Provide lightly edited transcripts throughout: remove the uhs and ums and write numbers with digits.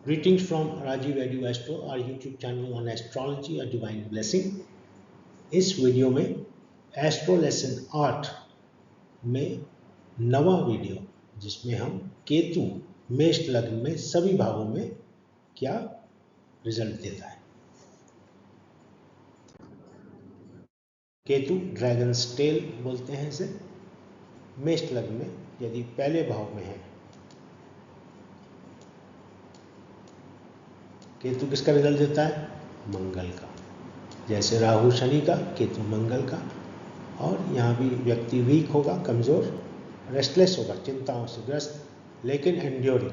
Greetings from Rajiv Edu Astro, our YouTube channel on astrology, a divine blessing. इस video में astro lesson 8 में नवा video जिसमें हम केतु मेष लग्न में सभी भावों में क्या रिजल्ट देता है। केतु ड्रैगन्स टेल बोलते हैं इसे। मेष लग्न में यदि पहले भाव में है केतु, किसका रिजल्ट देता है? मंगल का। जैसे राहु शनि का, केतु मंगल का। और यहाँ भी व्यक्ति वीक होगा, कमज़ोर, रेस्टलेस होगा, चिंताओं से ग्रस्त, लेकिन एंड्योरिंग,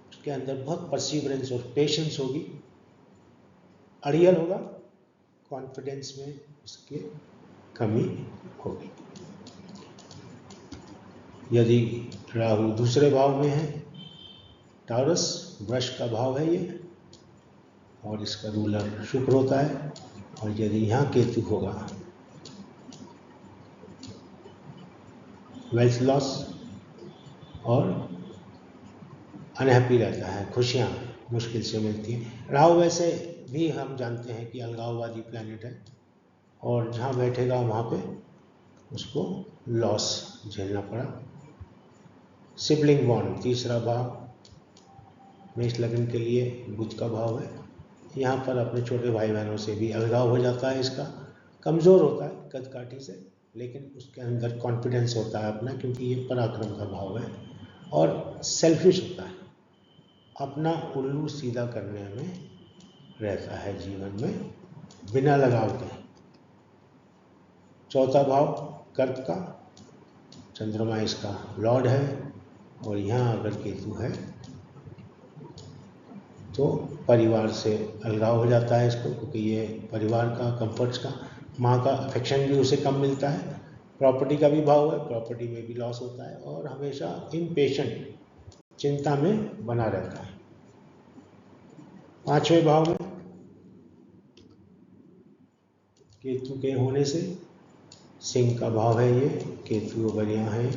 उसके अंदर बहुत परसिवरेंस और पेशेंस होगी। अड़ियल होगा, कॉन्फिडेंस में उसके कमी होगी। यदि राहु दूसरे भाव में है, टॉरस, वृष का भाव है ये, और इसका रूलर शुक्र होता है। और यदि यहाँ केतु होगा, वेल्थ लॉस और अनहैप्पी रहता है, खुशियाँ मुश्किल से मिलती हैं। राहु वैसे भी हम जानते हैं कि अलगाववादी प्लैनेट है, और जहाँ बैठेगा वहाँ पे उसको लॉस झेलना पड़ा। सिबलिंग बॉन्ड, तीसरा भाव मेष लग्न के लिए बुध का भाव है। यहाँ पर अपने छोटे भाई बहनों से भी अलगाव हो जाता है। इसका कमज़ोर होता है कद काठी से, लेकिन उसके अंदर कॉन्फिडेंस होता है अपना, क्योंकि ये पराक्रम का भाव है। और सेल्फिश होता है, अपना उल्लू सीधा करने में रहता है जीवन में, बिना लगाव के। चौथा भाव कर्क का, चंद्रमा इसका लॉर्ड है, और यहाँ अगर केतु है तो परिवार से अलगाव हो जाता है इसको, क्योंकि ये परिवार का, कंफर्ट्स का, माँ का अफेक्शन भी उसे कम मिलता है। प्रॉपर्टी का भी भाव है, प्रॉपर्टी में भी लॉस होता है, और हमेशा इम्पेशेंट, चिंता में बना रहता है। पांचवें भाव में केतु के होने से, सिंह का भाव है ये, केतु अगर यहाँ है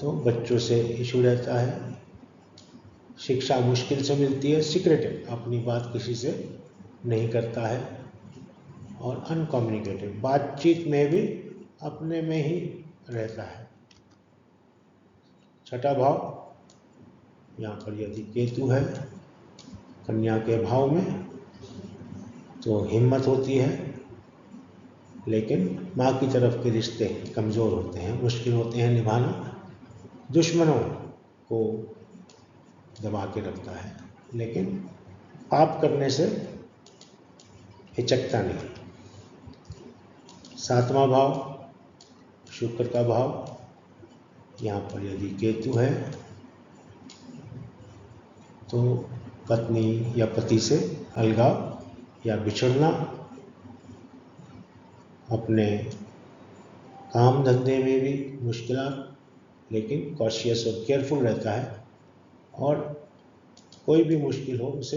तो बच्चों से इशू रहता है, शिक्षा मुश्किल से मिलती है, सीक्रेटिव, अपनी बात किसी से नहीं करता है, और अनकम्युनिकेटिव, बातचीत में भी अपने में ही रहता है। छठा भाव यहाँ पर यदि केतु है कन्या के भाव में तो हिम्मत होती है, लेकिन माँ की तरफ के रिश्ते कमज़ोर होते हैं, मुश्किल होते हैं निभाना। दुश्मनों को दबा के रखता है, लेकिन पाप करने से हिचकता नहीं। सातवां भाव शुक्र का भाव, यहाँ पर यदि केतु है तो पत्नी या पति से अलगाव या बिछड़ना, अपने काम धंधे में भी मुश्किलात, लेकिन कॉशियस और केयरफुल रहता है, और कोई भी मुश्किल हो उसे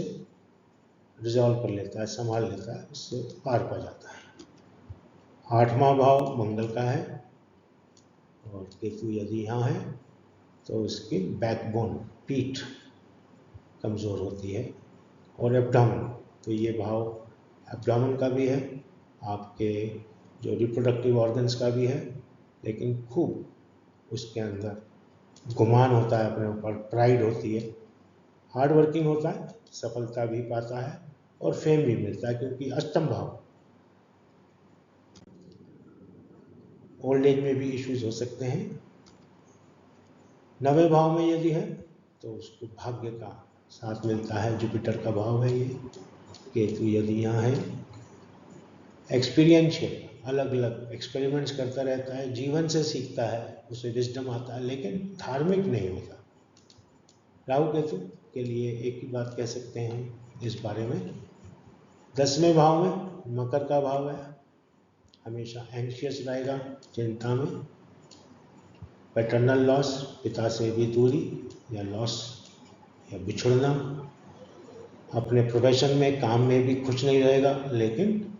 रिजॉल्व कर लेता है, संभाल लेता है, उससे पार पा जाता है। आठवां भाव मंगल का है, और केतु यदि यहाँ है तो उसकी बैकबोन, पीठ कमज़ोर होती है, और एब्डोमेन, तो ये भाव एब्डोमेन का भी है, आपके जो रिप्रोडक्टिव ऑर्गन्स का भी है, लेकिन खूब उसके अंदर गुमान होता है अपने ऊपर, प्राइड होती है, हार्ड वर्किंग होता है, सफलता भी पाता है, और फेम भी मिलता है, क्योंकि अष्टम भाव ओल्ड एज में भी इश्यूज हो सकते हैं। नवे भाव में यदि है तो उसको भाग्य का साथ मिलता है, जुपिटर का भाव है ये। केतु यदि यहाँ है, एक्सपीरियंशियल, अलग अलग एक्सपेरिमेंट्स करता रहता है, जीवन से सीखता है, उसे विजडम आता है, लेकिन धार्मिक नहीं होता। राहु केतु के लिए एक ही बात कह सकते हैं इस बारे में। 10वें भाव में मकर का भाव है, हमेशा एंग्शियस रहेगा, चिंता में, पैटर्नल लॉस, पिता से भी दूरी या लॉस या बिछुड़ना, अपने प्रोफेशन में, काम में भी खुश नहीं रहेगा, लेकिन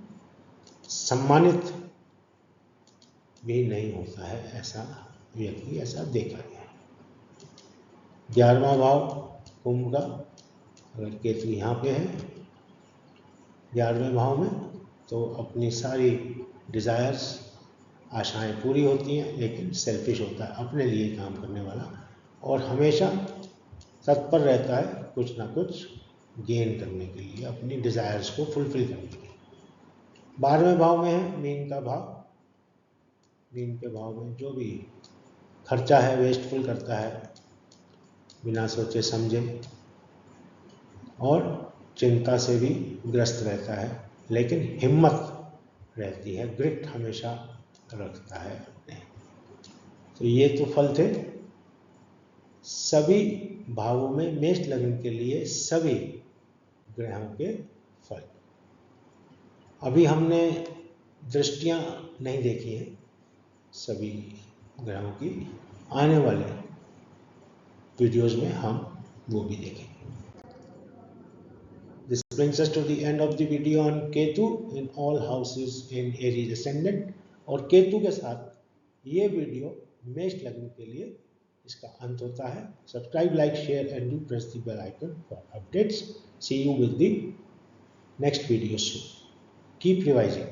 सम्मानित भी नहीं होता है, ऐसा व्यक्ति, ऐसा देखा गया है। 11वां भाव कुंभ का, अगर केतु यहाँ पे है 11वें भाव में, तो अपनी सारी डिज़ायर्स, आशाएं पूरी होती हैं, लेकिन सेल्फिश होता है, अपने लिए काम करने वाला, और हमेशा तत्पर रहता है कुछ ना कुछ गेन करने के लिए, अपनी डिज़ायर्स को फुलफिल करने के लिए। 12वें भाव में है मीन का भाव। मीन के भाव में जो भी खर्चा है वेस्टफुल करता है, बिना सोचे समझे, और चिंता से भी ग्रस्त रहता है, लेकिन हिम्मत रहती है, ग्रिट हमेशा रखता है अपने। तो ये तो फल थे सभी भावों में मेष लग्न के लिए सभी ग्रहों के फल। अभी हमने दृष्टियां नहीं देखी हैं सभी ग्रहों की, आने वाले वीडियोस में हम वो भी देखेंगे। This brings us to the end of the video on Ketu in all houses in Aries ascendant। और केतु के साथ ये वीडियो मेष लग्न के लिए इसका अंत होता है। Subscribe, like, share and do press the bell icon for updates. See you with the next video soon. Keep revising.